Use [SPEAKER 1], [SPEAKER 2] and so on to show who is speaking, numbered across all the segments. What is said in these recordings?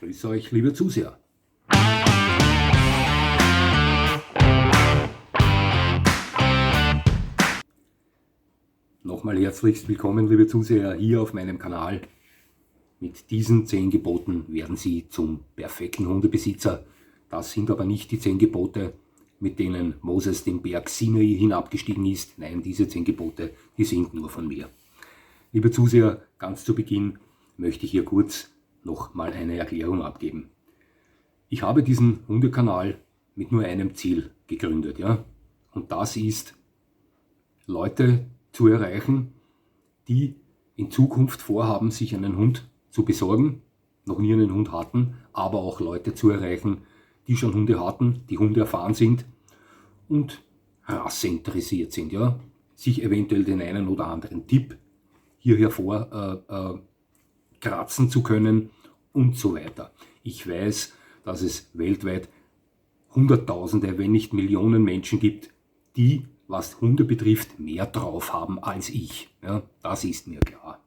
[SPEAKER 1] Grüße euch, liebe Zuseher. Nochmal herzlichst willkommen, liebe Zuseher, hier auf meinem Kanal. Mit diesen 10 Geboten werden Sie zum perfekten Hundebesitzer. Das sind aber nicht die 10 Gebote, mit denen Moses den Berg Sinai hinabgestiegen ist. Nein, diese 10 Gebote, die sind nur von mir. Liebe Zuseher, ganz zu Beginn möchte ich hier kurz noch mal eine Erklärung abgeben. Ich habe diesen Hundekanal mit nur einem Ziel gegründet, ja? Und das ist, Leute zu erreichen, die in Zukunft vorhaben, sich einen Hund zu besorgen, noch nie einen Hund hatten, aber auch Leute zu erreichen, die schon Hunde hatten, die Hunde erfahren sind und Rasse interessiert sind, ja? Sich eventuell den einen oder anderen Tipp hier hervor kratzen zu können und so weiter. Ich weiß, dass es weltweit Hunderttausende, wenn nicht Millionen Menschen gibt, die, was Hunde betrifft, mehr drauf haben als ich. Ja, das ist mir klar.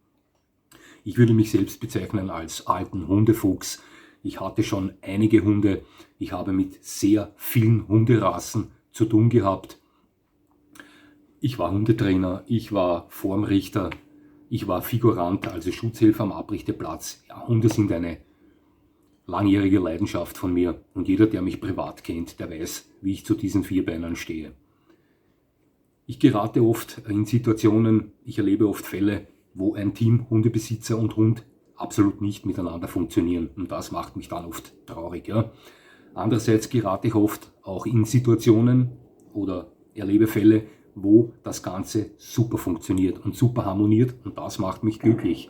[SPEAKER 1] Ich würde mich selbst bezeichnen als alten Hundefuchs. Ich hatte schon einige Hunde. Ich habe mit sehr vielen Hunderassen zu tun gehabt. Ich war Hundetrainer, ich war Formrichter, ich war Figurant, also Schutzhelfer am Abrichteplatz. Ja, Hunde sind eine langjährige Leidenschaft von mir. Und jeder, der mich privat kennt, der weiß, wie ich zu diesen 4 Beinen stehe. Ich gerate oft in Situationen, ich erlebe oft Fälle, wo ein Team Hundebesitzer und Hund absolut nicht miteinander funktionieren. Und das macht mich dann oft traurig. Ja. Andererseits gerate ich oft auch in Situationen oder erlebe Fälle, wo das Ganze super funktioniert und super harmoniert. Und das macht mich glücklich.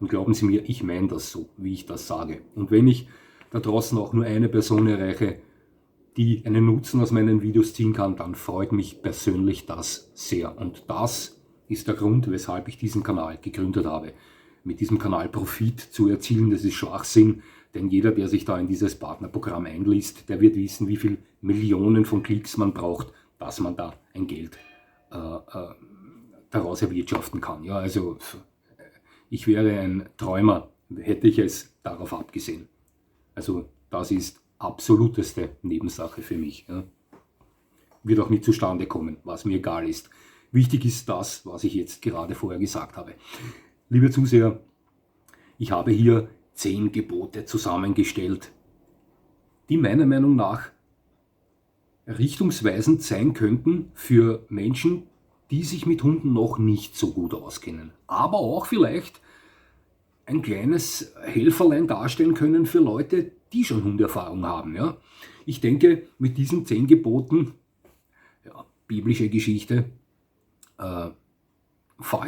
[SPEAKER 1] Und glauben Sie mir, ich meine das so, wie ich das sage. Und wenn ich da draußen auch nur eine Person erreiche, die einen Nutzen aus meinen Videos ziehen kann, dann freut mich persönlich das sehr. Und das ist der Grund, weshalb ich diesen Kanal gegründet habe. Mit diesem Kanal Profit zu erzielen, das ist Schwachsinn, denn jeder, der sich da in dieses Partnerprogramm einliest, der wird wissen, wie viel Millionen von Klicks man braucht, dass man da ein Geld daraus erwirtschaften kann. Ja, also ich wäre ein Träumer, hätte ich es darauf abgesehen. Also das ist absoluteste Nebensache für mich. Ja. Wird auch nicht zustande kommen, was mir egal ist. Wichtig ist das, was ich jetzt gerade vorher gesagt habe. Liebe Zuseher, ich habe hier 10 Gebote zusammengestellt, die meiner Meinung nach richtungsweisend sein könnten für Menschen, die sich mit Hunden noch nicht so gut auskennen. Aber auch vielleicht ein kleines Helferlein darstellen können für Leute, die schon Hundeerfahrung haben. Ja. Ich denke, mit diesen 10 Geboten, ja, biblische Geschichte, fahre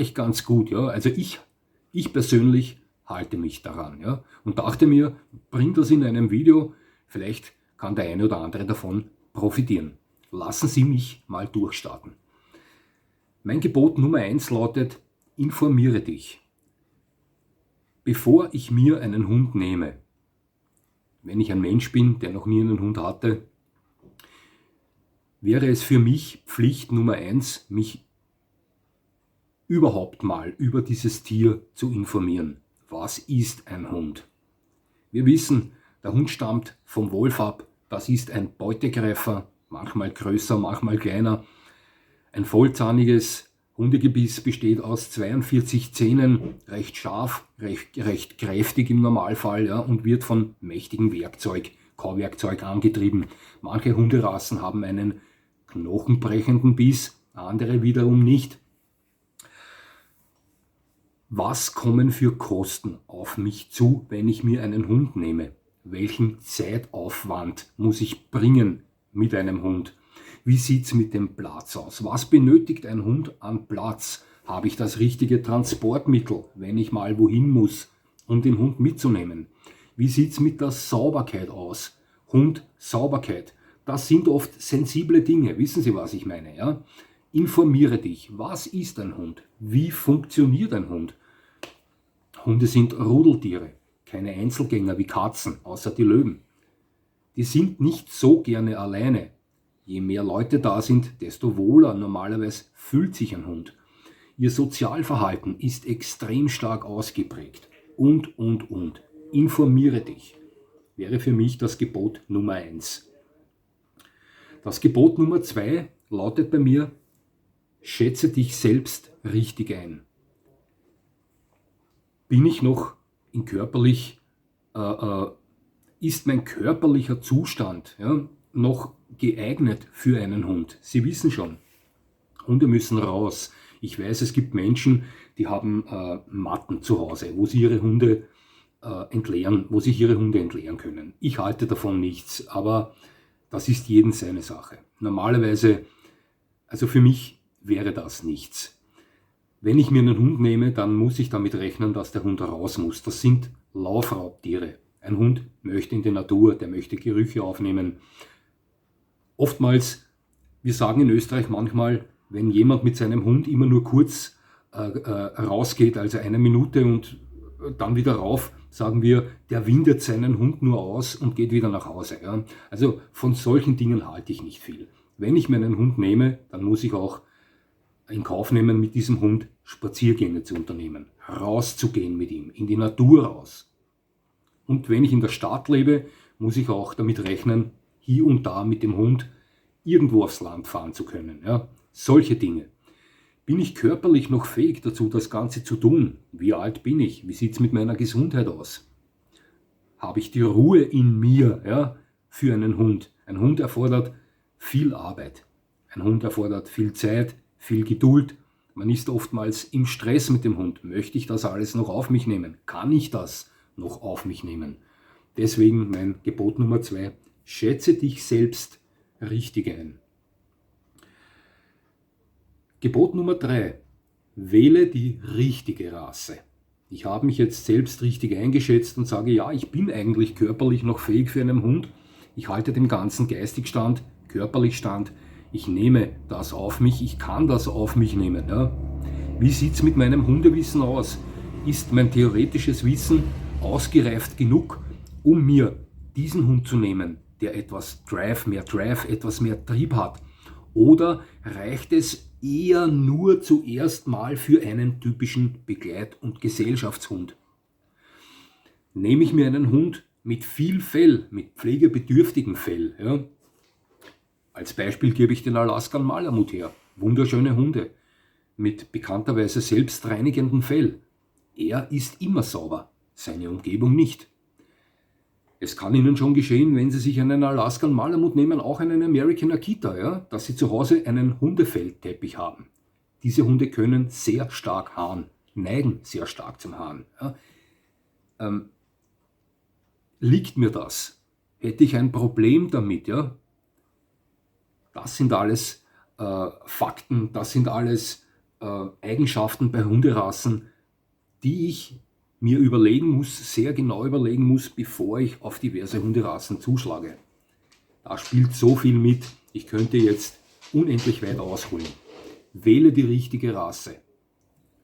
[SPEAKER 1] ich ganz gut. Ja. Also ich persönlich halte mich daran. Ja. Und dachte mir, bring das in einem Video, vielleicht kann der eine oder andere davon profitieren. Lassen Sie mich mal durchstarten. Mein Gebot Nummer 1 lautet, informiere dich. Bevor ich mir einen Hund nehme, wenn ich ein Mensch bin, der noch nie einen Hund hatte, wäre es für mich Pflicht Nummer 1, mich überhaupt mal über dieses Tier zu informieren. Was ist ein Hund? Wir wissen, der Hund stammt vom Wolf ab. Das ist ein Beutegreifer, manchmal größer, manchmal kleiner. Ein vollzahniges Hundegebiss besteht aus 42 Zähnen, recht scharf, recht kräftig im Normalfall, ja, und wird von mächtigem Kauwerkzeug angetrieben. Manche Hunderassen haben einen knochenbrechenden Biss, andere wiederum nicht. Was kommen für Kosten auf mich zu, wenn ich mir einen Hund nehme? Welchen Zeitaufwand muss ich bringen mit einem Hund? Wie sieht es mit dem Platz aus? Was benötigt ein Hund an Platz? Habe ich das richtige Transportmittel, wenn ich mal wohin muss, um den Hund mitzunehmen? Wie sieht es mit der Sauberkeit aus? Hund, Sauberkeit. Das sind oft sensible Dinge. Wissen Sie, was ich meine? Ja? Informiere dich. Was ist ein Hund? Wie funktioniert ein Hund? Hunde sind Rudeltiere. Keine Einzelgänger wie Katzen, außer die Löwen. Die sind nicht so gerne alleine. Je mehr Leute da sind, desto wohler normalerweise fühlt sich ein Hund. Ihr Sozialverhalten ist extrem stark ausgeprägt. Und. Informiere dich. wäre für mich das Gebot Nummer 1. Das Gebot Nummer 2 lautet bei mir, schätze dich selbst richtig ein. Bin ich noch ist mein körperlicher Zustand noch geeignet für einen Hund? Sie wissen schon, Hunde müssen raus. Ich weiß, es gibt Menschen, die haben Matten zu Hause, wo sie ihre Hunde entleeren können. Ich halte davon nichts, aber das ist jedem seine Sache. Normalerweise, also für mich wäre das nichts. Wenn ich mir einen Hund nehme, dann muss ich damit rechnen, dass der Hund raus muss. Das sind Laufraubtiere. Ein Hund möchte in die Natur, der möchte Gerüche aufnehmen. Oftmals, wir sagen in Österreich manchmal, wenn jemand mit seinem Hund immer nur kurz rausgeht, also 1 Minute und dann wieder rauf, sagen wir, der windet seinen Hund nur aus und geht wieder nach Hause. Ja. Also von solchen Dingen halte ich nicht viel. Wenn ich mir einen Hund nehme, dann muss ich auch in Kauf nehmen, mit diesem Hund Spaziergänge zu unternehmen, rauszugehen mit ihm, in die Natur raus. Und wenn ich in der Stadt lebe, muss ich auch damit rechnen, hier und da mit dem Hund irgendwo aufs Land fahren zu können. Ja. Solche Dinge. Bin ich körperlich noch fähig dazu, das Ganze zu tun? Wie alt bin ich? Wie sieht es mit meiner Gesundheit aus? Habe ich die Ruhe in mir für einen Hund? Ein Hund erfordert viel Arbeit. Ein Hund erfordert viel Zeit, viel Geduld. Man ist oftmals im Stress mit dem Hund. Möchte ich das alles noch auf mich nehmen? Kann ich das noch auf mich nehmen? Deswegen mein Gebot Nummer 2. Schätze dich selbst richtig ein. Gebot Nummer 3. Wähle die richtige Rasse. Ich habe mich jetzt selbst richtig eingeschätzt und sage, ja, ich bin eigentlich körperlich noch fähig für einen Hund. Ich halte dem Ganzen geistig stand, körperlich stand. Ich nehme das auf mich, ich kann das auf mich nehmen. Ja. Wie sieht es mit meinem Hundewissen aus? Ist mein theoretisches Wissen ausgereift genug, um mir diesen Hund zu nehmen, der etwas etwas mehr Trieb hat? Oder reicht es eher nur zuerst mal für einen typischen Begleit- und Gesellschaftshund? Nehme ich mir einen Hund mit viel Fell, mit pflegebedürftigem Fell, ja? Als Beispiel gebe ich den Alaskan Malamut her. Wunderschöne Hunde mit bekannterweise selbstreinigendem Fell. Er ist immer sauber, seine Umgebung nicht. Es kann Ihnen schon geschehen, wenn Sie sich einen Alaskan Malamut nehmen, auch einen American Akita, dass Sie zu Hause einen Hundefellteppich haben. Diese Hunde können sehr stark haaren, neigen sehr stark zum Haaren. Ja. Liegt mir das? Hätte ich ein Problem damit? Ja? Das sind alles Fakten, das sind alles Eigenschaften bei Hunderassen, die ich mir sehr genau überlegen muss, bevor ich auf diverse Hunderassen zuschlage. Da spielt so viel mit, ich könnte jetzt unendlich weit ausholen. Wähle die richtige Rasse.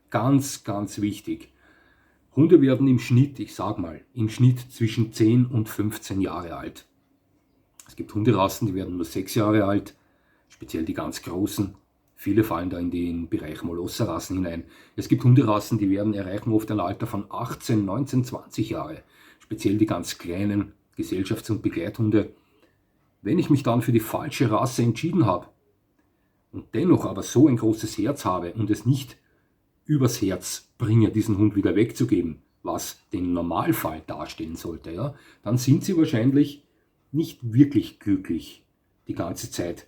[SPEAKER 1] Ganz, ganz wichtig. Hunde werden im Schnitt zwischen 10 und 15 Jahre alt. Es gibt Hunderassen, die werden nur 6 Jahre alt, speziell die ganz großen. Viele fallen da in den Bereich Molosserrassen hinein. Es gibt Hunderassen, die erreichen oft ein Alter von 18, 19, 20 Jahre. Speziell die ganz kleinen Gesellschafts- und Begleithunde. Wenn ich mich dann für die falsche Rasse entschieden habe und dennoch aber so ein großes Herz habe und es nicht übers Herz bringe, diesen Hund wieder wegzugeben, was den Normalfall darstellen sollte, dann sind sie wahrscheinlich nicht wirklich glücklich die ganze Zeit,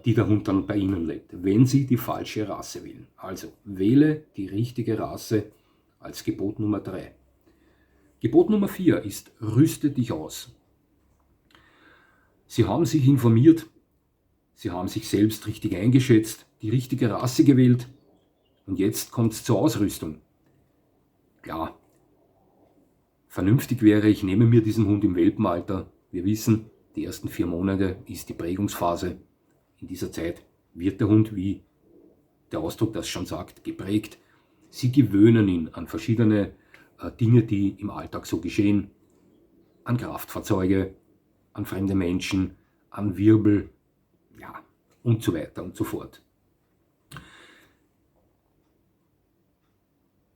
[SPEAKER 1] die der Hund dann bei Ihnen lebt, wenn Sie die falsche Rasse wählen. Also wähle die richtige Rasse als Gebot Nummer 3. Gebot Nummer 4 ist, rüste dich aus. Sie haben sich informiert, Sie haben sich selbst richtig eingeschätzt, die richtige Rasse gewählt und jetzt kommt es zur Ausrüstung. Klar, vernünftig wäre, ich nehme mir diesen Hund im Welpenalter. Wir wissen, die ersten 4 Monate ist die Prägungsphase. In dieser Zeit wird der Hund, wie der Ausdruck das schon sagt, geprägt. Sie gewöhnen ihn an verschiedene Dinge, die im Alltag so geschehen. An Kraftfahrzeuge, an fremde Menschen, an Wirbel, und so weiter und so fort.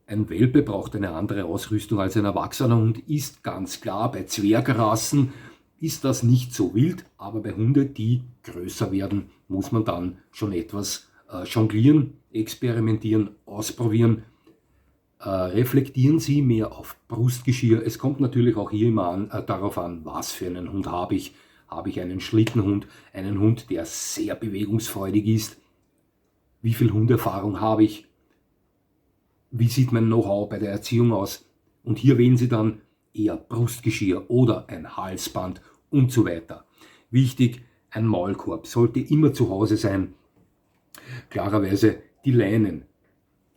[SPEAKER 1] Ein Welpe braucht eine andere Ausrüstung als ein erwachsener Hund, ist ganz klar. Bei Zwergrassen ist das nicht so wild, aber bei Hunden, die größer werden, muss man dann schon etwas jonglieren, experimentieren, ausprobieren. Reflektieren Sie mehr auf Brustgeschirr. Es kommt natürlich auch hier immer darauf an, was für einen Hund habe ich. Habe ich einen Schlittenhund, einen Hund, der sehr bewegungsfreudig ist? Wie viel Hunderfahrung habe ich? Wie sieht mein Know-how bei der Erziehung aus? Und hier wählen Sie dann eher Brustgeschirr oder ein Halsband und so weiter. Wichtig, ein Maulkorb sollte immer zu Hause sein. Klarerweise die Leinen,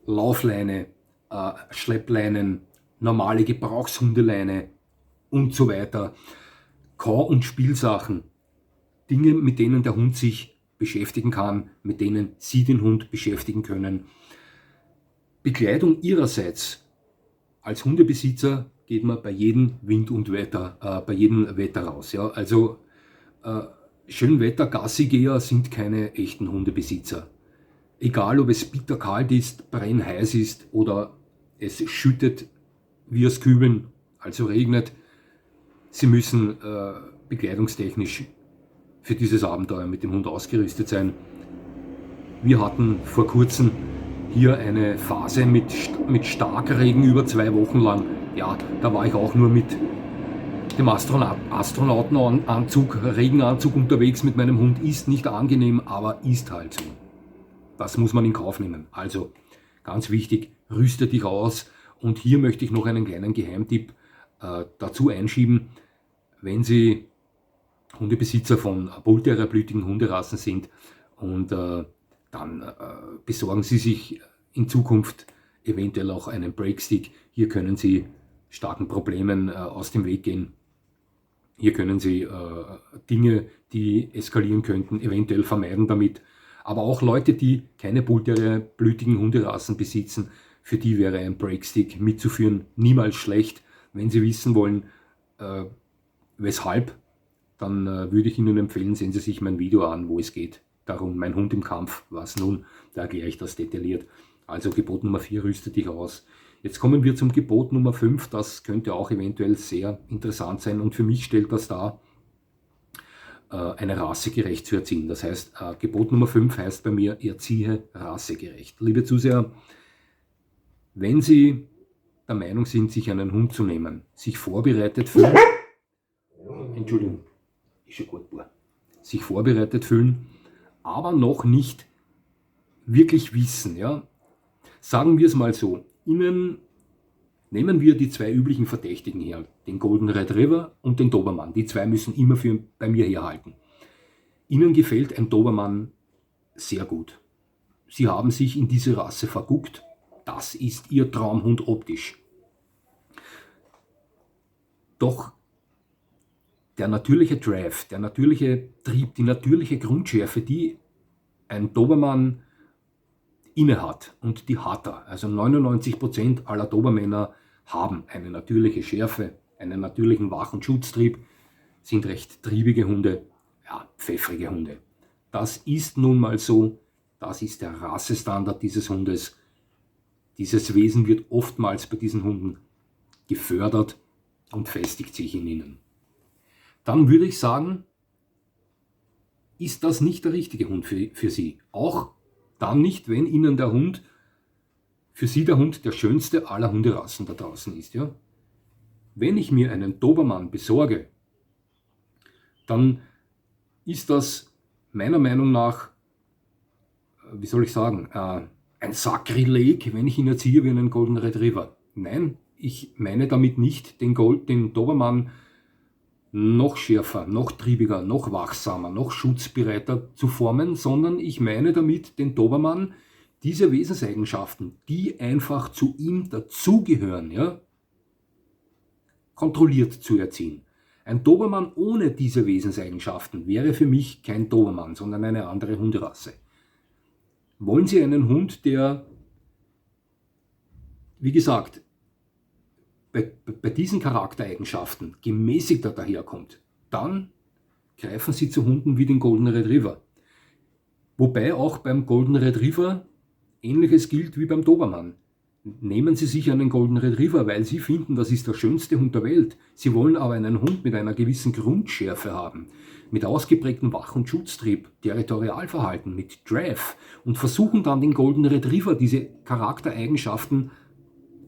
[SPEAKER 1] Laufleine, Schleppleinen, normale Gebrauchshundeleine und so weiter. Kau- und Spielsachen, Dinge, mit denen der Hund sich beschäftigen kann, mit denen Sie den Hund beschäftigen können. Bekleidung Ihrerseits. Als Hundebesitzer geht man bei jedem Wind und Wetter, bei jedem Wetter raus. Ja? Also Schönwetter-Gassigeher sind keine echten Hundebesitzer. Egal, ob es bitterkalt ist, brennheiß ist oder es schüttet wie aus Kübeln, also regnet, Sie müssen bekleidungstechnisch für dieses Abenteuer mit dem Hund ausgerüstet sein. Wir hatten vor kurzem hier eine Phase mit Starkregen über 2 Wochen lang. Ja, da war ich auch nur mit dem Astronautenanzug, Regenanzug unterwegs mit meinem Hund. Ist nicht angenehm, aber ist halt so. Das muss man in Kauf nehmen. Also ganz wichtig, rüste dich aus. Und hier möchte ich noch einen kleinen Geheimtipp dazu einschieben. Wenn Sie Hundebesitzer von Bullterrierblütigen Hunderassen sind und dann besorgen Sie sich in Zukunft eventuell auch einen Breakstick. Hier können Sie starken Problemen aus dem Weg gehen. Hier können Sie Dinge, die eskalieren könnten, eventuell vermeiden damit. Aber auch Leute, die keine Bullterrierblütigen Hunderassen besitzen, für die wäre ein Breakstick mitzuführen niemals schlecht. Wenn Sie wissen wollen, weshalb, dann würde ich Ihnen empfehlen, sehen Sie sich mein Video an, wo es geht darum, mein Hund im Kampf, was nun, da erkläre ich das detailliert. Also Gebot Nummer 4, rüste dich aus. Jetzt kommen wir zum Gebot Nummer 5, das könnte auch eventuell sehr interessant sein und für mich stellt das dar, eine Rasse gerecht zu erziehen. Das heißt, Gebot Nummer 5 heißt bei mir, erziehe rassegerecht. Liebe Zuseher, wenn Sie der Meinung sind, sich einen Hund zu nehmen, sich vorbereitet fühlen, Entschuldigung, ist schon gut, sich vorbereitet fühlen, aber noch nicht wirklich wissen. Ja? Sagen wir es mal so, nehmen wir die 2 üblichen Verdächtigen her, den Golden Retriever und den Dobermann. Die 2 müssen immer bei mir herhalten. Ihnen gefällt ein Dobermann sehr gut. Sie haben sich in diese Rasse verguckt. Das ist Ihr Traumhund optisch. Doch der natürliche Drive, der natürliche Trieb, die natürliche Grundschärfe, die ein Dobermann innehat, und die hat er. Also 99% aller Dobermänner haben eine natürliche Schärfe, einen natürlichen Wach- und Schutztrieb, sind recht triebige Hunde, ja, pfeffrige Hunde. Das ist nun mal so, das ist der Rassestandard dieses Hundes. Dieses Wesen wird oftmals bei diesen Hunden gefördert und festigt sich in ihnen. Dann würde ich sagen, ist das nicht der richtige Hund für Sie. Auch dann nicht, wenn Ihnen der Hund, für Sie der Hund der schönste aller Hunderassen da draußen ist. Ja? Wenn ich mir einen Dobermann besorge, dann ist das meiner Meinung nach, wie soll ich sagen, ein Sakrileg, wenn ich ihn erziehe wie einen Golden Retriever. Nein, ich meine damit nicht den Dobermann noch schärfer, noch triebiger, noch wachsamer, noch schutzbereiter zu formen, sondern ich meine damit den Dobermann, diese Wesenseigenschaften, die einfach zu ihm dazugehören, ja, kontrolliert zu erziehen. Ein Dobermann ohne diese Wesenseigenschaften wäre für mich kein Dobermann, sondern eine andere Hunderasse. Wollen Sie einen Hund, der, wie gesagt, bei diesen Charaktereigenschaften gemäßigter daherkommt, dann greifen Sie zu Hunden wie den Golden Retriever. Wobei auch beim Golden Retriever Ähnliches gilt wie beim Dobermann. Nehmen Sie sich einen Golden Retriever, weil Sie finden, das ist der schönste Hund der Welt. Sie wollen aber einen Hund mit einer gewissen Grundschärfe haben, mit ausgeprägtem Wach- und Schutztrieb, Territorialverhalten, mit Drive und versuchen dann den Golden Retriever, diese Charaktereigenschaften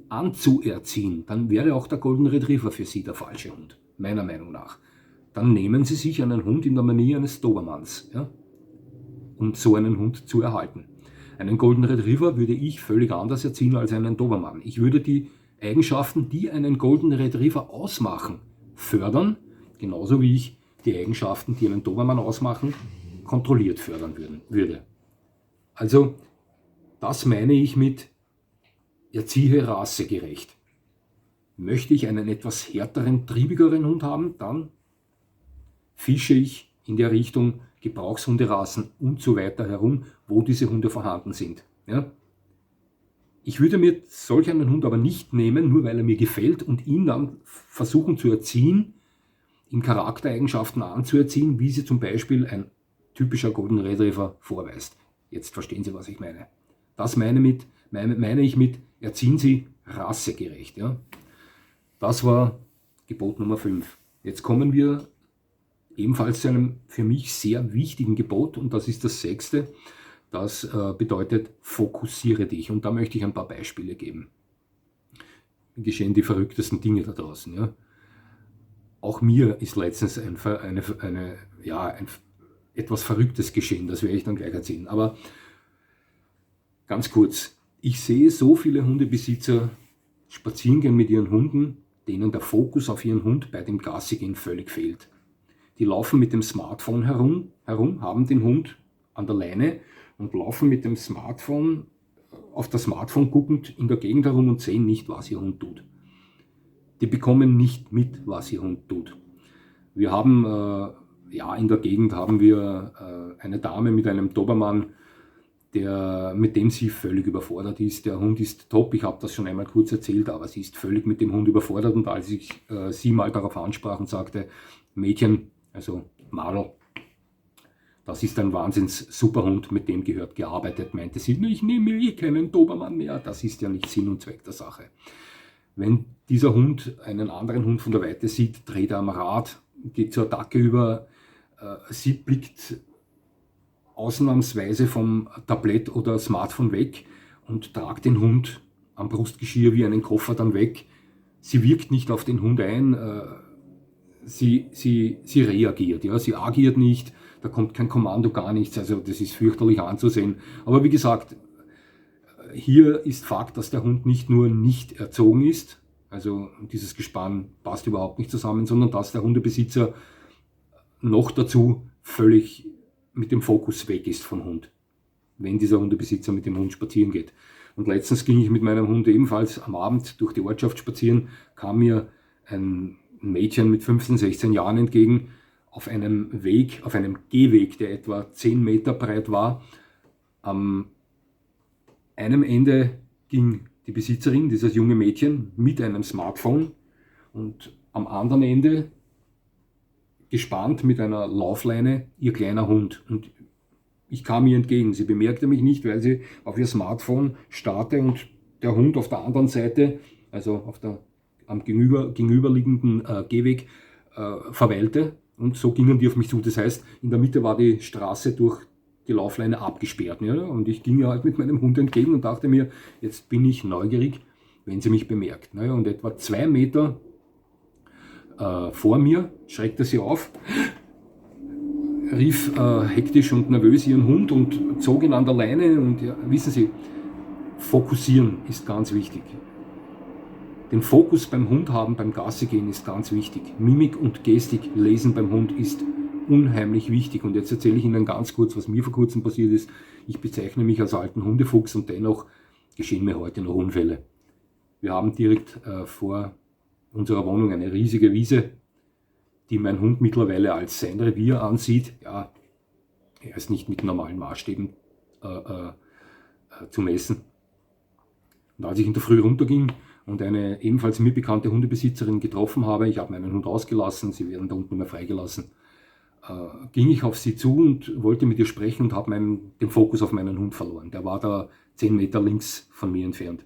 [SPEAKER 1] anzuerziehen. Dann wäre auch der Golden Retriever für Sie der falsche Hund, meiner Meinung nach. Dann nehmen Sie sich einen Hund in der Manier eines Dobermanns, ja, um so einen Hund zu erhalten. Einen Golden Retriever würde ich völlig anders erziehen als einen Dobermann. Ich würde die Eigenschaften, die einen Golden Retriever ausmachen, fördern, genauso wie ich die Eigenschaften, die einen Dobermann ausmachen, kontrolliert fördern würde. Also, das meine ich mit erziehe rassegerecht. Möchte ich einen etwas härteren, triebigeren Hund haben, dann fische ich in der Richtung Gebrauchshunderassen und so weiter herum, wo diese Hunde vorhanden sind. Ja? Ich würde mir solch einen Hund aber nicht nehmen, nur weil er mir gefällt und ihn dann versuchen zu erziehen, in Charaktereigenschaften anzuerziehen, wie sie zum Beispiel ein typischer Golden Retriever vorweist. Jetzt verstehen Sie, was ich meine. Das meine ich mit, erziehen Sie rassegerecht. Ja? Das war Gebot Nummer 5. Jetzt kommen wir ebenfalls zu einem für mich sehr wichtigen Gebot, und das ist das 6. Das bedeutet, fokussiere dich. Und da möchte ich ein paar Beispiele geben. Geschehen die verrücktesten Dinge da draußen. Ja? Auch mir ist letztens etwas Verrücktes geschehen, das werde ich dann gleich erzählen. Aber ganz kurz, ich sehe so viele Hundebesitzer spazieren gehen mit ihren Hunden, denen der Fokus auf ihren Hund bei dem Gassigehen völlig fehlt. Die laufen mit dem Smartphone herum, haben den Hund an der Leine und laufen mit dem Smartphone, auf das Smartphone guckend in der Gegend herum und sehen nicht, was ihr Hund tut. Die bekommen nicht mit, was ihr Hund tut. Wir haben, in der Gegend haben wir eine Dame mit einem Dobermann, mit dem sie völlig überfordert ist. Der Hund ist top, ich habe das schon einmal kurz erzählt, aber sie ist völlig mit dem Hund überfordert, und als ich sie mal darauf ansprach und sagte, Mädchen, also Madel, das ist ein Wahnsinns-Superhund, mit dem gehört gearbeitet, meinte sie, ich nehme keinen Dobermann mehr. Das ist ja nicht Sinn und Zweck der Sache. Wenn dieser Hund einen anderen Hund von der Weite sieht, dreht er am Rad, geht zur Attacke über, sie blickt ausnahmsweise vom Tablett oder Smartphone weg und tragt den Hund am Brustgeschirr wie einen Koffer dann weg. Sie wirkt nicht auf den Hund ein, sie reagiert, ja? Sie agiert nicht, da kommt kein Kommando, gar nichts, also das ist fürchterlich anzusehen. Aber wie gesagt, hier ist Fakt, dass der Hund nicht nur nicht erzogen ist, also dieses Gespann passt überhaupt nicht zusammen, sondern dass der Hundebesitzer noch dazu völlig mit dem Fokus weg ist vom Hund, wenn dieser Hundebesitzer mit dem Hund spazieren geht. Und letztens ging ich mit meinem Hund ebenfalls am Abend durch die Ortschaft spazieren, kam mir ein Mädchen mit 15, 16 Jahren entgegen, auf einem Weg, auf einem Gehweg, der etwa 10 Meter breit war. Am einem Ende ging die Besitzerin, dieses junge Mädchen, mit einem Smartphone, und am anderen Ende, gespannt mit einer Laufleine, ihr kleiner Hund. Und ich kam ihr entgegen. Sie bemerkte mich nicht, weil sie auf ihr Smartphone starrte und der Hund auf der anderen Seite, also am gegenüberliegenden Gehweg, verweilte. Und so gingen die auf mich zu. Das heißt, in der Mitte war die Straße durch die Laufleine abgesperrt. Ja? Und ich ging ihr halt mit meinem Hund entgegen und dachte mir, jetzt bin ich neugierig, wenn sie mich bemerkt. Naja, und etwa 2 Meter vor mir schreckte sie auf, rief hektisch und nervös ihren Hund und zog ihn an der Leine. Und ja, wissen Sie, fokussieren ist ganz wichtig. Den Fokus beim Hund haben, beim Gassigehen ist ganz wichtig. Mimik und Gestik lesen beim Hund ist unheimlich wichtig. Und jetzt erzähle ich Ihnen ganz kurz, was mir vor kurzem passiert ist. Ich bezeichne mich als alten Hundefuchs und dennoch geschehen mir heute noch Unfälle. Wir haben direkt vor unserer Wohnung eine riesige Wiese, die mein Hund mittlerweile als sein Revier ansieht. Ja, er ist nicht mit normalen Maßstäben zu messen. Und als ich in der Früh runterging und eine ebenfalls mir bekannte Hundebesitzerin getroffen habe, ich habe meinen Hund rausgelassen, sie werden da unten mehr freigelassen, ging ich auf sie zu und wollte mit ihr sprechen und habe den Fokus auf meinen Hund verloren. Der war da 10 Meter links von mir entfernt.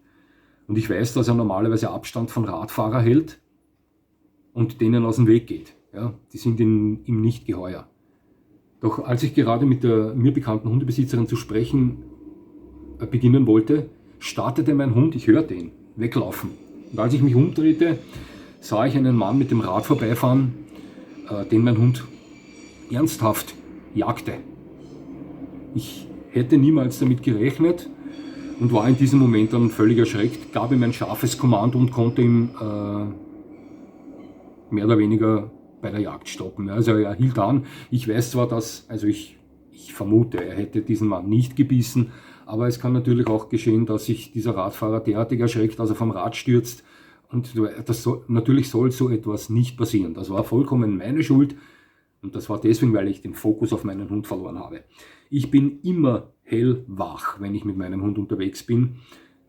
[SPEAKER 1] Und ich weiß, dass er normalerweise Abstand von Radfahrer hält und denen aus dem Weg geht. Ja, die sind ihm nicht geheuer. Doch als ich gerade mit der mir bekannten Hundebesitzerin zu sprechen beginnen wollte, startete mein Hund, ich hörte ihn, weglaufen. Und als ich mich umdrehte, sah ich einen Mann mit dem Rad vorbeifahren, den mein Hund ernsthaft jagte. Ich hätte niemals damit gerechnet und war in diesem Moment dann völlig erschreckt, gab ihm ein scharfes Kommando und konnte ihn mehr oder weniger bei der Jagd stoppen. Also er hielt an. Ich weiß zwar, ich vermute, er hätte diesen Mann nicht gebissen, aber es kann natürlich auch geschehen, dass sich dieser Radfahrer derartig erschreckt, dass er vom Rad stürzt. Und natürlich soll so etwas nicht passieren. Das war vollkommen meine Schuld und das war deswegen, weil ich den Fokus auf meinen Hund verloren habe. Ich bin immer hellwach, wenn ich mit meinem Hund unterwegs bin,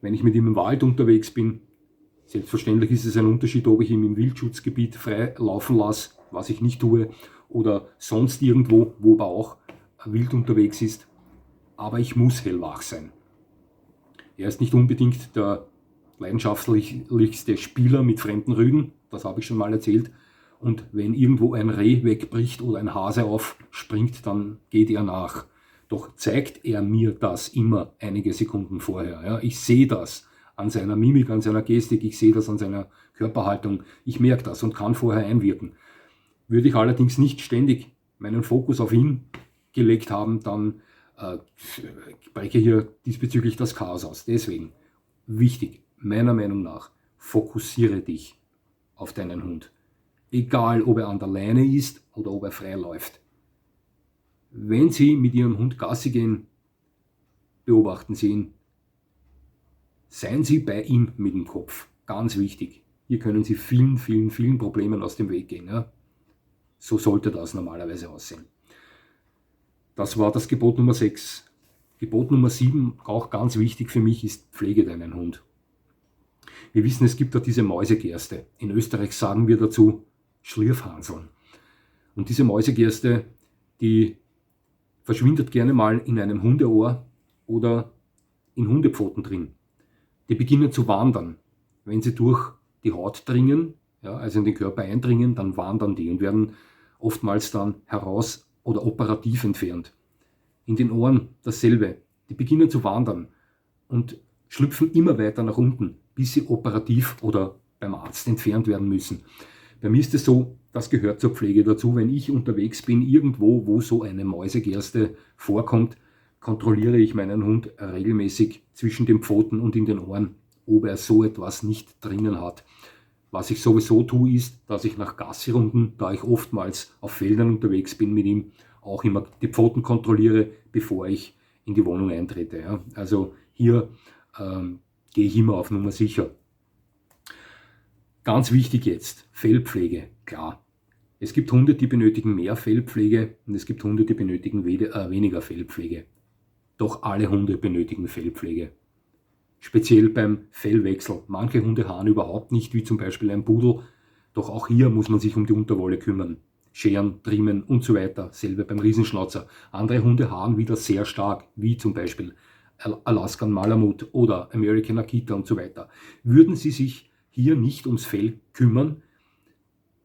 [SPEAKER 1] wenn ich mit ihm im Wald unterwegs bin. Selbstverständlich ist es ein Unterschied, ob ich ihn im Wildschutzgebiet frei laufen lasse, was ich nicht tue, oder sonst irgendwo, wo aber auch wild unterwegs ist. Aber ich muss hellwach sein. Er ist nicht unbedingt der leidenschaftlichste Spieler mit fremden Rüden, das habe ich schon mal erzählt. Und wenn irgendwo ein Reh wegbricht oder ein Hase aufspringt, dann geht er nach. Doch zeigt er mir das immer einige Sekunden vorher. Ja? Ich sehe das an seiner Mimik, an seiner Gestik, ich sehe das an seiner Körperhaltung. Ich merke das und kann vorher einwirken. Würde ich allerdings nicht ständig meinen Fokus auf ihn gelegt haben, dann breche hier diesbezüglich das Chaos aus. Deswegen, wichtig, meiner Meinung nach, fokussiere dich auf deinen Hund. Egal, ob er an der Leine ist oder ob er frei läuft. Wenn Sie mit Ihrem Hund Gassi gehen, beobachten Sie ihn. Seien Sie bei ihm mit dem Kopf. Ganz wichtig. Hier können Sie vielen Problemen aus dem Weg gehen. Ja? So sollte das normalerweise aussehen. Das war das Gebot Nummer 6. Gebot Nummer 7, auch ganz wichtig für mich, ist: Pflege deinen Hund. Wir wissen, es gibt da diese Mäusegerste. In Österreich sagen wir dazu Schlürfhanseln. Und diese Mäusegerste, die verschwindet gerne mal in einem Hundeohr oder in Hundepfoten drin. Die beginnen zu wandern. Wenn sie durch die Haut dringen, ja, also in den Körper eindringen, dann wandern die und werden oftmals dann heraus oder operativ entfernt. In den Ohren dasselbe. Die beginnen zu wandern und schlüpfen immer weiter nach unten, bis sie operativ oder beim Arzt entfernt werden müssen. Bei mir ist es so, das gehört zur Pflege dazu. Wenn ich unterwegs bin, irgendwo, wo so eine Mäusegerste vorkommt, kontrolliere ich meinen Hund regelmäßig zwischen den Pfoten und in den Ohren, ob er so etwas nicht drinnen hat. Was ich sowieso tue, ist, dass ich nach Gassi-Runden, da ich oftmals auf Feldern unterwegs bin mit ihm, auch immer die Pfoten kontrolliere, bevor ich in die Wohnung eintrete. Ja. Also hier gehe ich immer auf Nummer sicher. Ganz wichtig jetzt, Fellpflege, klar. Es gibt Hunde, die benötigen mehr Fellpflege und es gibt Hunde, die benötigen weniger Fellpflege. Doch alle Hunde benötigen Fellpflege. Speziell beim Fellwechsel. Manche Hunde haaren überhaupt nicht, wie zum Beispiel ein Pudel. Doch auch hier muss man sich um die Unterwolle kümmern. Scheren, trimmen und so weiter. Selbe beim Riesenschnauzer. Andere Hunde haaren wieder sehr stark, wie zum Beispiel Alaskan Malamut oder American Akita und so weiter. Würden Sie sich hier nicht ums Fell kümmern,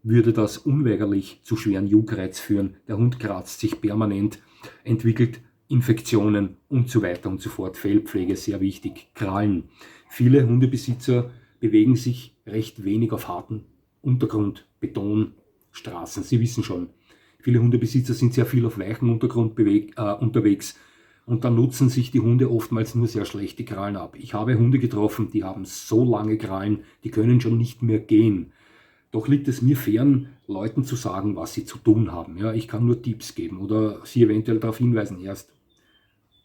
[SPEAKER 1] würde das unweigerlich zu schweren Juckreiz führen. Der Hund kratzt sich permanent, entwickelt Infektionen und so weiter und so fort. Fellpflege sehr wichtig. Krallen. Viele Hundebesitzer bewegen sich recht wenig auf harten Untergrund, Beton, Straßen. Sie wissen schon, viele Hundebesitzer sind sehr viel auf weichem Untergrund unterwegs und dann nutzen sich die Hunde oftmals nur sehr schlecht die Krallen ab. Ich habe Hunde getroffen, die haben so lange Krallen, die können schon nicht mehr gehen. Doch liegt es mir fern, Leuten zu sagen, was sie zu tun haben. Ja, ich kann nur Tipps geben oder sie eventuell darauf hinweisen, erst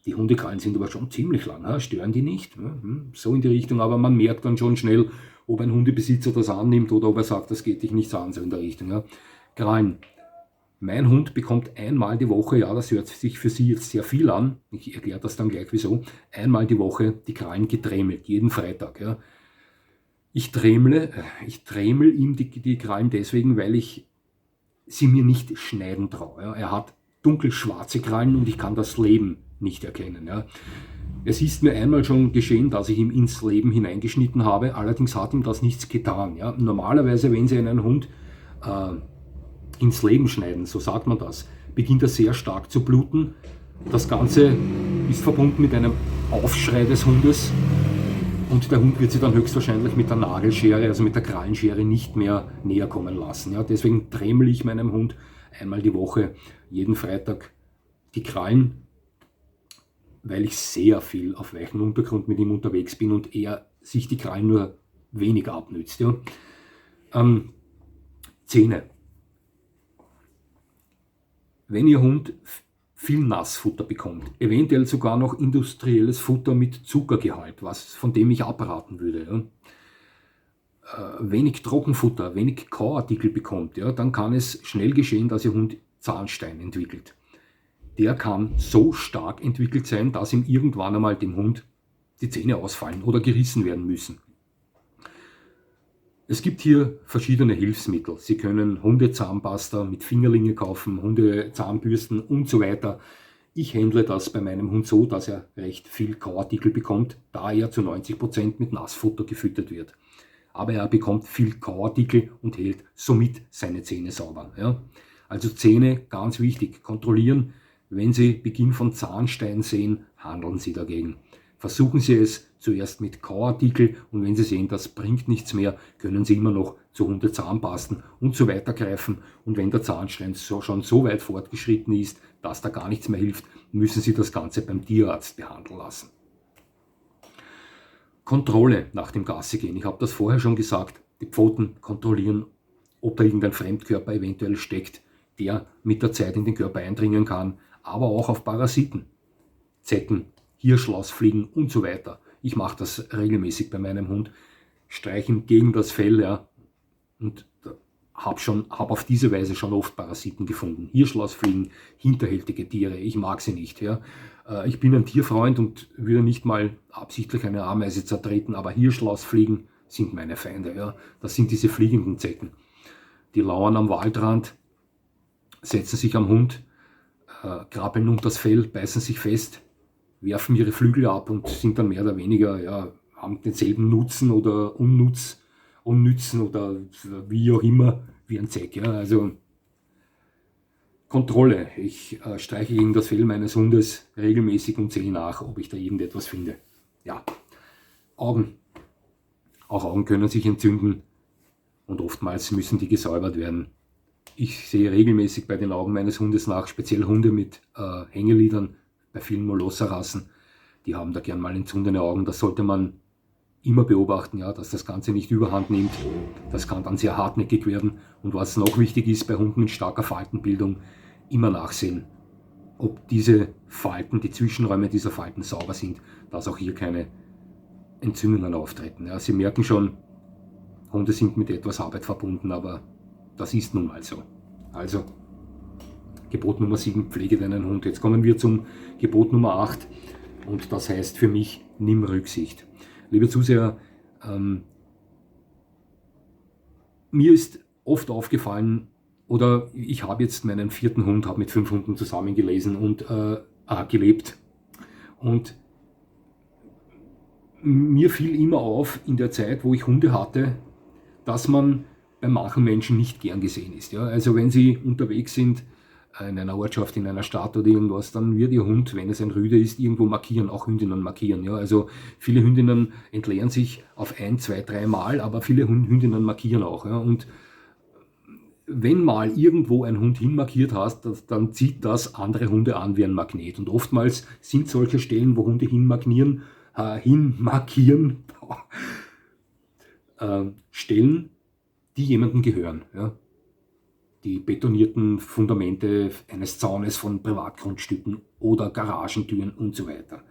[SPEAKER 1] die Hundekrallen sind aber schon ziemlich lang, ja, stören die nicht? Ja, so in die Richtung, aber man merkt dann schon schnell, ob ein Hundebesitzer das annimmt oder ob er sagt, das geht dich nichts an, so in der Richtung. Ja. Krallen. Mein Hund bekommt einmal die Woche, ja, das hört sich für Sie jetzt sehr viel an, ich erkläre das dann gleich wieso, einmal die Woche die Krallen gedremelt, jeden Freitag. Ja. Ich dremel ihm die Krallen deswegen, weil ich sie mir nicht schneiden traue. Ja. Er hat dunkelschwarze Krallen und ich kann das leben, nicht erkennen. Ja. Es ist mir einmal schon geschehen, dass ich ihm ins Leben hineingeschnitten habe, allerdings hat ihm das nichts getan. Ja. Normalerweise, wenn Sie einen Hund ins Leben schneiden, so sagt man das, beginnt er sehr stark zu bluten. Das Ganze ist verbunden mit einem Aufschrei des Hundes und der Hund wird sie dann höchstwahrscheinlich mit der Nagelschere, also mit der Krallenschere, nicht mehr näher kommen lassen. Ja, deswegen dremel ich meinem Hund einmal die Woche, jeden Freitag, die Krallen, weil ich sehr viel auf weichem Untergrund mit ihm unterwegs bin und er sich die Krallen nur wenig abnützt. Ja. Zähne. Wenn Ihr Hund viel Nassfutter bekommt, eventuell sogar noch industrielles Futter mit Zuckergehalt, von dem ich abraten würde, ja, wenig Trockenfutter, wenig Kauartikel bekommt, ja, dann kann es schnell geschehen, dass Ihr Hund Zahnstein entwickelt. Der kann so stark entwickelt sein, dass ihm irgendwann einmal dem Hund die Zähne ausfallen oder gerissen werden müssen. Es gibt hier verschiedene Hilfsmittel. Sie können Hundezahnpasta mit Fingerlinge kaufen, Hundezahnbürsten und so weiter. Ich handle das bei meinem Hund so, dass er recht viel Kauartikel bekommt, da er zu 90% mit Nassfutter gefüttert wird. Aber er bekommt viel Kauartikel und hält somit seine Zähne sauber. Ja. Also Zähne, ganz wichtig, kontrollieren. Wenn Sie Beginn von Zahnstein sehen, handeln Sie dagegen. Versuchen Sie es zuerst mit Kauartikel und wenn Sie sehen, das bringt nichts mehr, können Sie immer noch zu Hundezahnpasten und so weiter greifen. Und wenn der Zahnstein schon so weit fortgeschritten ist, dass da gar nichts mehr hilft, müssen Sie das Ganze beim Tierarzt behandeln lassen. Kontrolle nach dem Gassigehen. Ich habe das vorher schon gesagt, die Pfoten kontrollieren, ob da irgendein Fremdkörper eventuell steckt, der mit der Zeit in den Körper eindringen kann, aber auch auf Parasiten, Zecken, Hirschlausfliegen und so weiter. Ich mache das regelmäßig bei meinem Hund, streiche ihm gegen das Fell, ja, und habe auf diese Weise schon oft Parasiten gefunden. Hirschlausfliegen, hinterhältige Tiere, ich mag sie nicht. Ja. Ich bin ein Tierfreund und würde nicht mal absichtlich eine Ameise zertreten, aber Hirschlausfliegen sind meine Feinde. Ja. Das sind diese fliegenden Zecken. Die lauern am Waldrand, setzen sich am Hund, krabbeln unter das Fell, beißen sich fest, werfen ihre Flügel ab und sind dann mehr oder weniger, ja, haben denselben Nutzen oder Unnützen oder wie auch immer wie ein Zeck. Ja. Also Kontrolle. Ich streiche gegen das Fell meines Hundes regelmäßig und sehe nach, ob ich da irgendetwas finde. Ja. Augen. Auch Augen können sich entzünden und oftmals müssen die gesäubert werden. Ich sehe regelmäßig bei den Augen meines Hundes nach, speziell Hunde mit Hängelidern, bei vielen Molosserrassen, die haben da gern mal entzündete Augen. Das sollte man immer beobachten, ja, dass das Ganze nicht überhand nimmt. Das kann dann sehr hartnäckig werden. Und was noch wichtig ist bei Hunden mit starker Faltenbildung, immer nachsehen, ob diese Falten, die Zwischenräume dieser Falten sauber sind, dass auch hier keine Entzündungen auftreten. Ja, Sie merken schon, Hunde sind mit etwas Arbeit verbunden, aber das ist nun mal so. Also, Gebot Nummer 7, pflege deinen Hund. Jetzt kommen wir zum Gebot Nummer 8 und das heißt für mich, nimm Rücksicht. Liebe Zuseher, mir ist oft aufgefallen, oder ich habe jetzt meinen 4. Hund, habe mit 5 Hunden zusammengelesen und gelebt. Und mir fiel immer auf in der Zeit, wo ich Hunde hatte, dass man bei manchen Menschen nicht gern gesehen ist. Ja? Also wenn sie unterwegs sind, in einer Ortschaft, in einer Stadt oder irgendwas, dann wird ihr Hund, wenn es ein Rüde ist, irgendwo markieren, auch Hündinnen markieren. Ja? Also viele Hündinnen entleeren sich auf 1, 2, 3 Mal, aber viele Hündinnen markieren auch. Ja? Und wenn mal irgendwo ein Hund hinmarkiert hast, dann zieht das andere Hunde an wie ein Magnet. Und oftmals sind solche Stellen, wo Hunde hinmarkieren, Stellen, die jemandem gehören. Ja? Die betonierten Fundamente eines Zaunes von Privatgrundstücken oder Garagentüren und so weiter.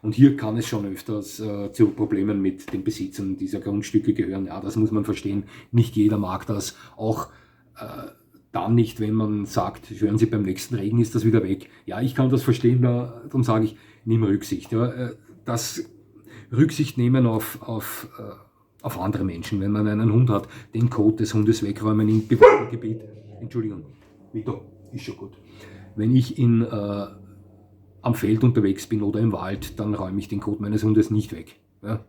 [SPEAKER 1] Und hier kann es schon öfters zu Problemen mit den Besitzern dieser Grundstücke gehören. Ja, das muss man verstehen. Nicht jeder mag das. Auch dann nicht, wenn man sagt, hören Sie, beim nächsten Regen ist das wieder weg. Ja, ich kann das verstehen, darum sage ich, nimm Rücksicht. Ja, das Rücksicht nehmen auf andere Menschen, wenn man einen Hund hat, den Kot des Hundes wegräumen im bewohnten Gebiet. Entschuldigung, Vito, ist schon gut. Wenn ich in am Feld unterwegs bin oder im Wald, dann räume ich den Kot meines Hundes nicht weg. Ja?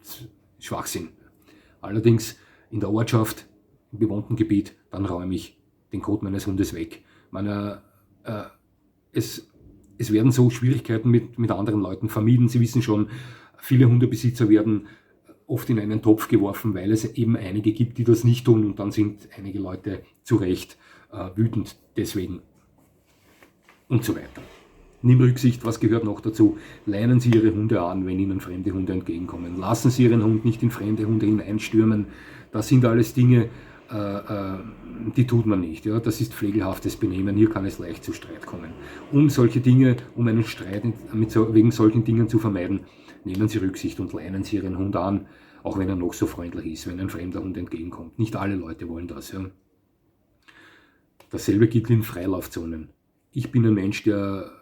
[SPEAKER 1] Das ist Schwachsinn. Allerdings in der Ortschaft, im bewohnten Gebiet, dann räume ich den Kot meines Hundes weg. Es werden so Schwierigkeiten mit anderen Leuten vermieden. Sie wissen schon, viele Hundebesitzer werden oft in einen Topf geworfen, weil es eben einige gibt, die das nicht tun, und dann sind einige Leute zu Recht wütend deswegen und so weiter. Nimm Rücksicht, was gehört noch dazu? Leinen Sie Ihre Hunde an, wenn Ihnen fremde Hunde entgegenkommen. Lassen Sie Ihren Hund nicht in fremde Hunde hineinstürmen. Das sind alles Dinge, die tut man nicht. Ja? Das ist pflegelhaftes Benehmen. Hier kann es leicht zu Streit kommen. Um solche Dinge, um einen Streit wegen solchen Dingen zu vermeiden, nehmen Sie Rücksicht und leinen Sie Ihren Hund an, auch wenn er noch so freundlich ist, wenn ein fremder Hund entgegenkommt. Nicht alle Leute wollen das. Ja? Dasselbe gilt in Freilaufzonen. Ich bin ein Mensch, der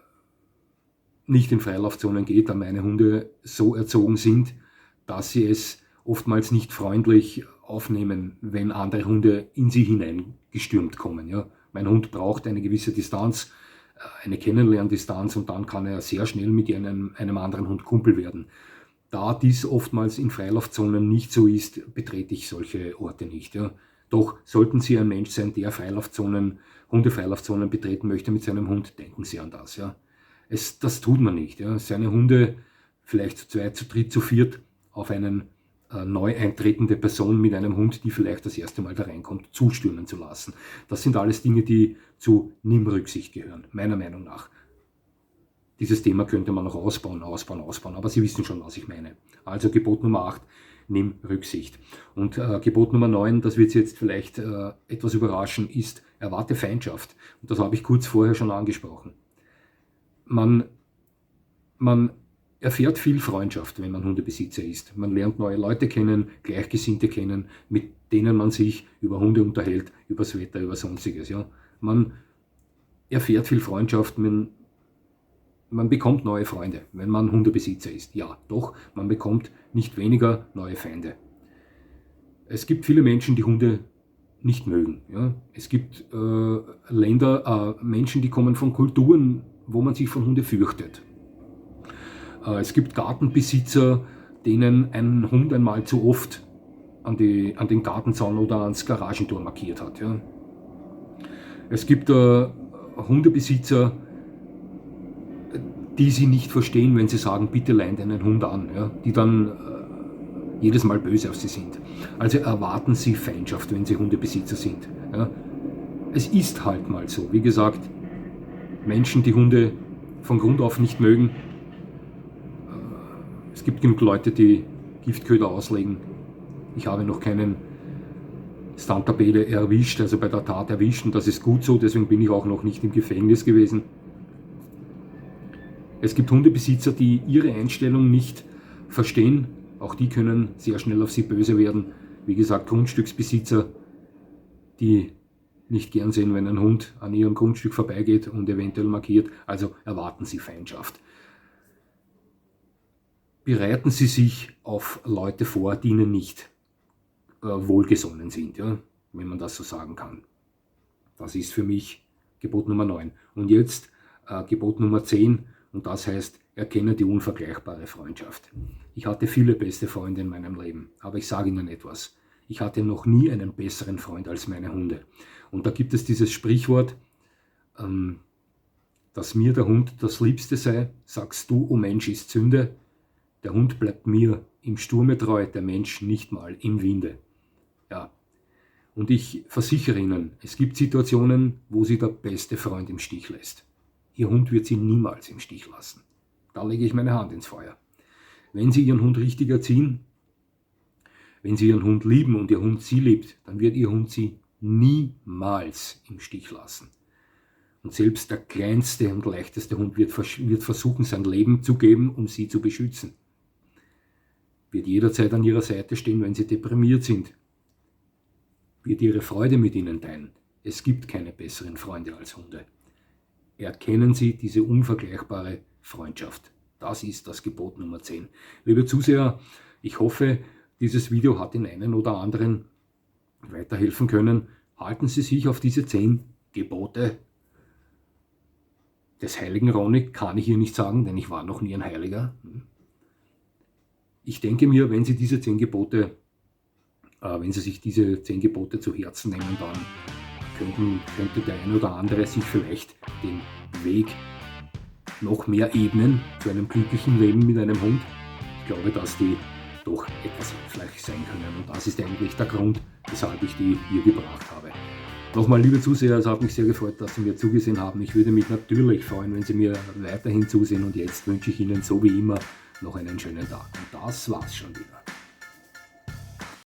[SPEAKER 1] nicht in Freilaufzonen geht, da meine Hunde so erzogen sind, dass sie es oftmals nicht freundlich aufnehmen, wenn andere Hunde in sie hineingestürmt kommen. Ja. Mein Hund braucht eine gewisse Distanz, eine Kennenlerndistanz, und dann kann er sehr schnell mit einem anderen Hund Kumpel werden. Da dies oftmals in Freilaufzonen nicht so ist, betrete ich solche Orte nicht. Ja. Doch sollten Sie ein Mensch sein, der Hundefreilaufzonen betreten möchte mit seinem Hund, denken Sie an das. Ja. Das tut man nicht. Ja. Seine Hunde vielleicht zu zweit, zu dritt, zu viert auf eine neu eintretende Person mit einem Hund, die vielleicht das erste Mal da reinkommt, zustürmen zu lassen. Das sind alles Dinge, die zu Nimm-Rücksicht gehören, meiner Meinung nach. Dieses Thema könnte man noch ausbauen, aber Sie wissen schon, was ich meine. Also Gebot Nummer 8, nimm Rücksicht. Und Gebot Nummer 9, das wird Sie jetzt vielleicht etwas überraschen, ist erwarte Feindschaft. Und das habe ich kurz vorher schon angesprochen. Man erfährt viel Freundschaft, wenn man Hundebesitzer ist. Man lernt neue Leute kennen, Gleichgesinnte kennen, mit denen man sich über Hunde unterhält, über das Wetter, über Sonstiges. Ja. Man erfährt viel Freundschaft, man bekommt neue Freunde, wenn man Hundebesitzer ist. Ja, doch, man bekommt nicht weniger neue Feinde. Es gibt viele Menschen, die Hunde nicht mögen. Ja. Es gibt Menschen, die kommen von Kulturen, wo man sich von Hunde fürchtet. Es gibt Gartenbesitzer, denen ein Hund einmal zu oft an den Gartenzaun oder ans Garagentor markiert hat. Ja. Es gibt Hundebesitzer, die sie nicht verstehen, wenn sie sagen, bitte leih deinen Hund an, ja, die dann jedes Mal böse auf sie sind. Also erwarten Sie Feindschaft, wenn Sie Hundebesitzer sind. Ja. Es ist halt mal so. Wie gesagt, Menschen, die Hunde von Grund auf nicht mögen, es gibt genug Leute, die Giftköder auslegen. Ich habe noch keinen Stantabele erwischt, also bei der Tat erwischt, und das ist gut so, deswegen bin ich auch noch nicht im Gefängnis gewesen. Es gibt Hundebesitzer, die ihre Einstellung nicht verstehen. Auch die können sehr schnell auf sie böse werden. Wie gesagt, Grundstücksbesitzer, die nicht gern sehen, wenn ein Hund an ihrem Grundstück vorbeigeht und eventuell markiert. Also erwarten Sie Feindschaft. Bereiten Sie sich auf Leute vor, die Ihnen nicht wohlgesonnen sind, ja, wenn man das so sagen kann. Das ist für mich Gebot Nummer 9. Und jetzt Gebot Nummer 10, und das heißt, erkenne die unvergleichbare Freundschaft. Ich hatte viele beste Freunde in meinem Leben, aber ich sage Ihnen etwas. Ich hatte noch nie einen besseren Freund als meine Hunde. Und da gibt es dieses Sprichwort, dass mir der Hund das Liebste sei, sagst du, o Mensch, ist Sünde. Der Hund bleibt mir im Sturme treu, der Mensch nicht mal im Winde. Ja. Und ich versichere Ihnen, es gibt Situationen, wo Sie der beste Freund im Stich lässt. Ihr Hund wird Sie niemals im Stich lassen. Da lege ich meine Hand ins Feuer. Wenn Sie Ihren Hund richtig erziehen, wenn Sie Ihren Hund lieben und Ihr Hund Sie liebt, dann wird Ihr Hund Sie niemals im Stich lassen. Und selbst der kleinste und leichteste Hund wird versuchen, sein Leben zu geben, um Sie zu beschützen. Wird jederzeit an Ihrer Seite stehen, wenn Sie deprimiert sind. Wird Ihre Freude mit Ihnen teilen. Es gibt keine besseren Freunde als Hunde. Erkennen Sie diese unvergleichbare Freundschaft. Das ist das Gebot Nummer 10. Liebe Zuseher, ich hoffe, dieses Video hat den einen oder anderen weiterhelfen können. Halten Sie sich auf diese 10 Gebote des heiligen Ronny kann ich hier nicht sagen, denn ich war noch nie ein Heiliger. Ich denke mir, wenn Sie diese 10 Gebote, wenn Sie sich diese 10 Gebote zu Herzen nehmen, dann könnte der ein oder andere sich vielleicht den Weg noch mehr ebnen zu einem glücklichen Leben mit einem Hund. Ich glaube, dass die doch etwas hilfreich sein können, und das ist eigentlich der Grund, weshalb ich die hier gebracht habe. Nochmal, liebe Zuseher, es hat mich sehr gefreut, dass Sie mir zugesehen haben. Ich würde mich natürlich freuen, wenn Sie mir weiterhin zusehen, und jetzt wünsche ich Ihnen so wie immer noch einen schönen Tag. Und das war's schon wieder.